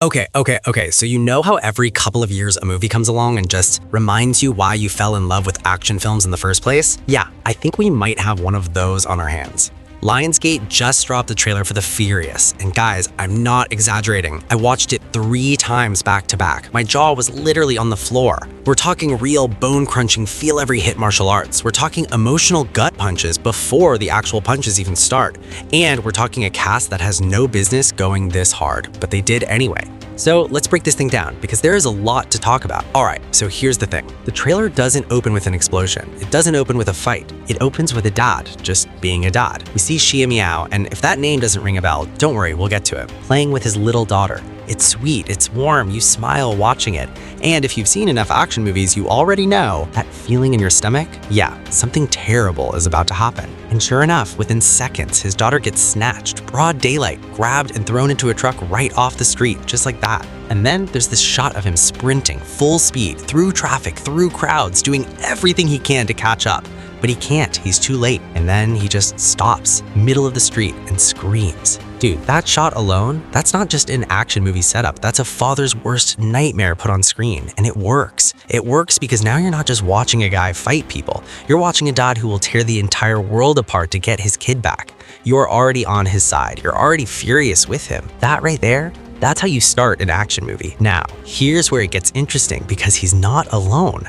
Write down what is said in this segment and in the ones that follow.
Okay. So you know how every couple of years a movie comes along and just reminds you why you fell in love with action films in the first place? Yeah, I think we might have one of those on our hands. Lionsgate just dropped the trailer for The Furious, and guys, I'm not exaggerating. I watched it 3 times back to back. My jaw was literally on the floor. We're talking real bone-crunching, feel-every-hit martial arts. We're talking emotional gut punches before the actual punches even start. And we're talking a cast that has no business going this hard, but they did anyway. So let's break this thing down, because there is a lot to talk about. Alright, so here's the thing. The trailer doesn't open with an explosion. It doesn't open with a fight. It opens with a dad, just being a dad. We see Xia Miao, and if that name doesn't ring a bell, don't worry, we'll get to it. Playing with his little daughter. It's sweet, it's warm, you smile watching it. And if you've seen enough action movies, you already know that feeling in your stomach? Yeah, something terrible is about to happen. And sure enough, within seconds, his daughter gets snatched, broad daylight, grabbed and thrown into a truck right off the street, just like that. And then there's this shot of him sprinting full speed through traffic, through crowds, doing everything he can to catch up. But he can't, he's too late. And then he just stops, middle of the street, and screams. Dude, that shot alone, that's not just an action movie setup, that's a father's worst nightmare put on screen. And it works. It works because now you're not just watching a guy fight people, you're watching a dad who will tear the entire world apart to get his kid back. You're already on his side, you're already furious with him. That right there, that's how you start an action movie. Now, here's where it gets interesting because he's not alone.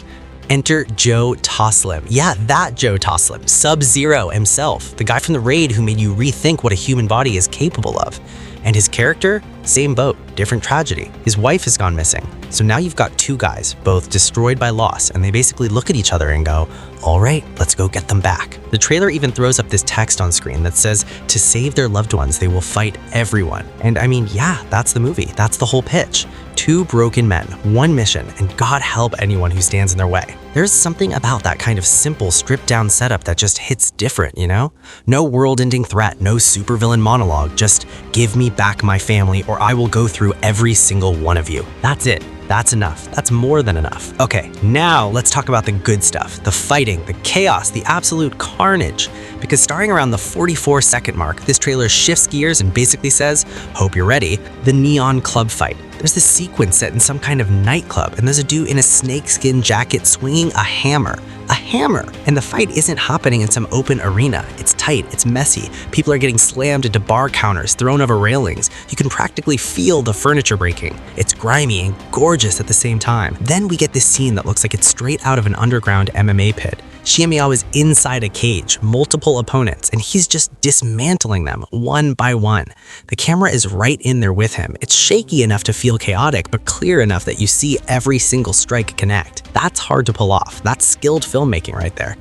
Enter Joe Taslim. Yeah, that Joe Taslim, Sub-Zero himself, the guy from the Raid who made you rethink what a human body is capable of. And his character? Same boat, different tragedy. His wife has gone missing. So now you've got 2 guys, both destroyed by loss, and they basically look at each other and go, all right, let's go get them back. The trailer even throws up this text on screen that says, to save their loved ones, they will fight everyone. And I mean, yeah, that's the movie. That's the whole pitch. 2 broken men, 1 mission, and God help anyone who stands in their way. There's something about that kind of simple, stripped-down setup that just hits different, you know? No world-ending threat, no supervillain monologue, just give me back my family or I will go through every single one of you. That's it. That's enough. That's more than enough. Okay, now let's talk about the good stuff, the fighting, the chaos, the absolute carnage. Because starting around the 44-second mark, this trailer shifts gears and basically says, hope you're ready, the neon club fight. There's this sequence set in some kind of nightclub, and there's a dude in a snakeskin jacket swinging a hammer. A hammer! And the fight isn't happening in some open arena. It's tight, it's messy. People are getting slammed into bar counters, thrown over railings. You can practically feel the furniture breaking. It's grimy and gorgeous at the same time. Then we get this scene that looks like it's straight out of an underground MMA pit. Xia Miao is inside a cage, multiple opponents, and he's just dismantling them one by one. The camera is right in there with him. It's shaky enough to feel chaotic, but clear enough that you see every single strike connect. That's hard to pull off. That's skilled filmmaking right there.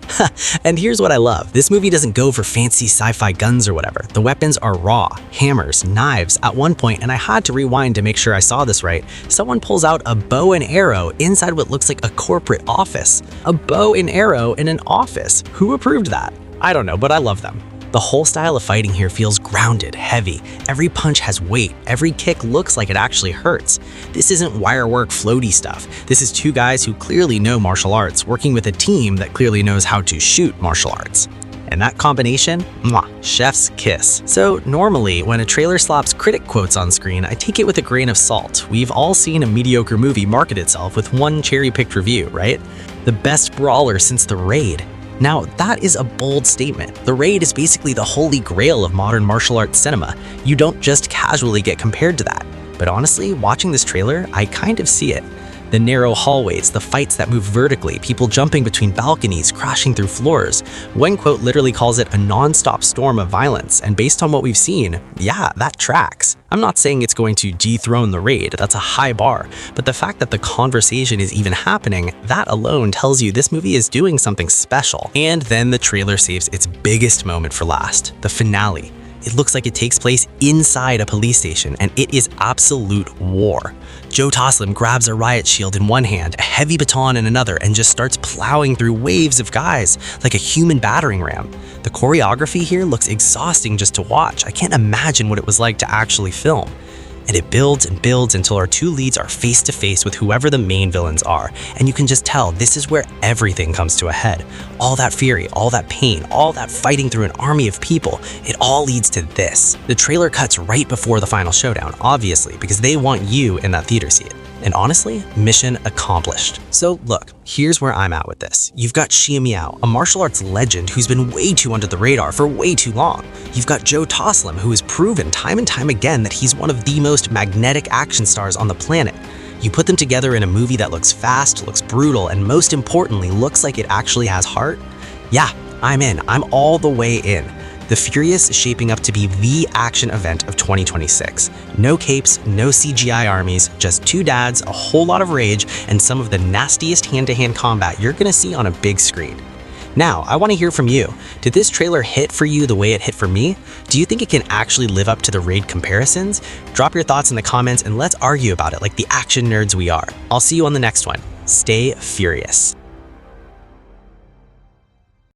And here's what I love. This movie doesn't go for fancy sci-fi guns or whatever. The weapons are raw, hammers, knives. At one point, and I had to rewind to make sure I saw this right, someone pulls out a bow and arrow inside what looks like a corporate office. A bow and arrow in an office. Who approved that? I don't know, but I love them. The whole style of fighting here feels grounded, heavy. Every punch has weight. Every kick looks like it actually hurts. This isn't wire work floaty stuff. This is 2 guys who clearly know martial arts, working with a team that clearly knows how to shoot martial arts. And that combination? Mwah, chef's kiss. So normally, when a trailer slaps critic quotes on screen, I take it with a grain of salt. We've all seen a mediocre movie market itself with one cherry-picked review, right? The best brawler since The Raid. Now, that is a bold statement. The Raid is basically the holy grail of modern martial arts cinema. You don't just casually get compared to that. But honestly, watching this trailer, I kind of see it. The narrow hallways, the fights that move vertically, people jumping between balconies, crashing through floors. One quote literally calls it a non-stop storm of violence, and based on what we've seen, yeah, that tracks. I'm not saying it's going to dethrone The Raid, that's a high bar, but the fact that the conversation is even happening, that alone tells you this movie is doing something special. And then the trailer saves its biggest moment for last, the finale. It looks like it takes place inside a police station, and it is absolute war. Joe Taslim grabs a riot shield in one hand, a heavy baton in another, and just starts plowing through waves of guys like a human battering ram. The choreography here looks exhausting just to watch. I can't imagine what it was like to actually film. and it builds and builds until our two leads are face to face with whoever the main villains are, and you can just tell this is where everything comes to a head. All that fury, all that pain, all that fighting through an army of people, it all leads to this. The trailer cuts right before the final showdown, obviously, because they want you in that theater seat. And honestly, mission accomplished. So look, here's where I'm at with this. You've got Xia Miao, a martial arts legend who's been way too under the radar for way too long. You've got Joe Toslim, who has proven time and time again that he's one of the most magnetic action stars on the planet. You put them together in a movie that looks fast, looks brutal, and most importantly, looks like it actually has heart? Yeah, I'm in. I'm all the way in. The Furious is shaping up to be the action event of 2026. No capes, no CGI armies, just two dads, a whole lot of rage, and some of the nastiest hand-to-hand combat you're gonna see on a big screen. Now, I wanna hear from you. Did this trailer hit for you the way it hit for me? Do you think it can actually live up to the Raid comparisons? Drop your thoughts in the comments and let's argue about it like the action nerds we are. I'll see you on the next one. Stay furious.